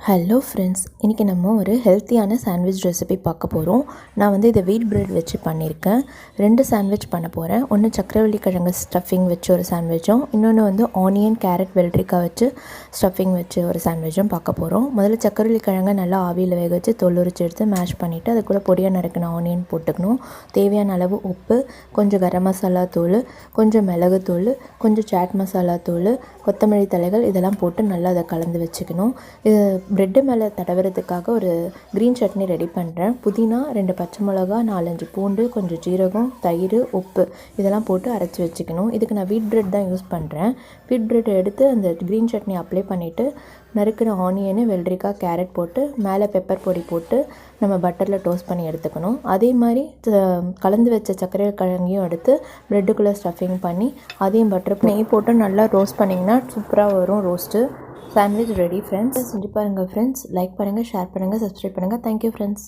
Hello friends, இன்றைக்கி நம்ம ஒரு ஹெல்த்தியான சாண்ட்விச் ரெசிபி பார்க்க போகிறோம். நான் இதை வீட் பிரெட் வச்சு பண்ணியிருக்கேன். 2 சாண்ட்விச் பண்ண போகிறேன். ஒன்று சக்கரவள்ளி கிழங்கு ஸ்டஃபிங் வச்சு ஒரு சாண்ட்விச்சும், இன்னொன்று ஆனியன் கேரட் வெள்ளரிக்காய் வச்சு ஸ்டஃபிங் வச்சு ஒரு சாண்ட்விச்சும் பார்க்க போகிறோம். முதல்ல சக்கரவள்ளி கிழங்கை நல்லா ஆவியில் வேக வச்சு தோல் உரிச்சு எடுத்து மேஷ் பண்ணிவிட்டு அது கூட பொடியாக நறுக்கின ஆனியன் போட்டுக்கணும். தேவையான அளவு உப்பு, கொஞ்சம் கரம் மசாலா தூள், கொஞ்சம் மிளகுத்தூள், கொஞ்சம் சாட் மசாலா தூள், கொத்தமல்லி தலைகள் இதெல்லாம் போட்டு நல்லா அதை கலந்து வச்சுக்கணும். இது ப்ரெட்டு மேலே தடவுறதுக்காக ஒரு க்ரீன் சட்னி ரெடி பண்ணுறேன். புதினா, 2 பச்சை மிளகா, 4-5 பூண்டு, கொஞ்சம் ஜீரகம், தயிர், உப்பு இதெல்லாம் போட்டு அரைச்சி வச்சுக்கணும். இதுக்கு நான் வீட் பிரெட் தான் யூஸ் பண்ணுறேன். வீட் பிரெட் எடுத்து அந்த க்ரீன் சட்னி அப்ளை பண்ணிவிட்டு நறுக்கிற ஆனியனு, வெள்ளரிக்காய், கேரட் போட்டு மேலே பெப்பர் பொடி போட்டு நம்ம பட்டரில் டோஸ்ட் பண்ணி எடுத்துக்கணும். அதே மாதிரி கலந்து வச்ச சர்க்கரை கிழங்கையும் எடுத்து ப்ரெட்டுக்குள்ளே ஸ்டஃபிங் பண்ணி அதையும் பட்டர் நெய் போட்டு நல்லா ரோஸ்ட் பண்ணிங்கன்னா சூப்பராக வரும் ரோஸ்ட்டு. Sandwich ready friends. செஞ்சு பாருங்கள் ஃப்ரெண்ட்ஸ். லைக் பண்ணுங்கள், ஷேர் பண்ணுங்கள், சப்ஸ்கிரைப் பண்ணுங்கள். Thank you friends.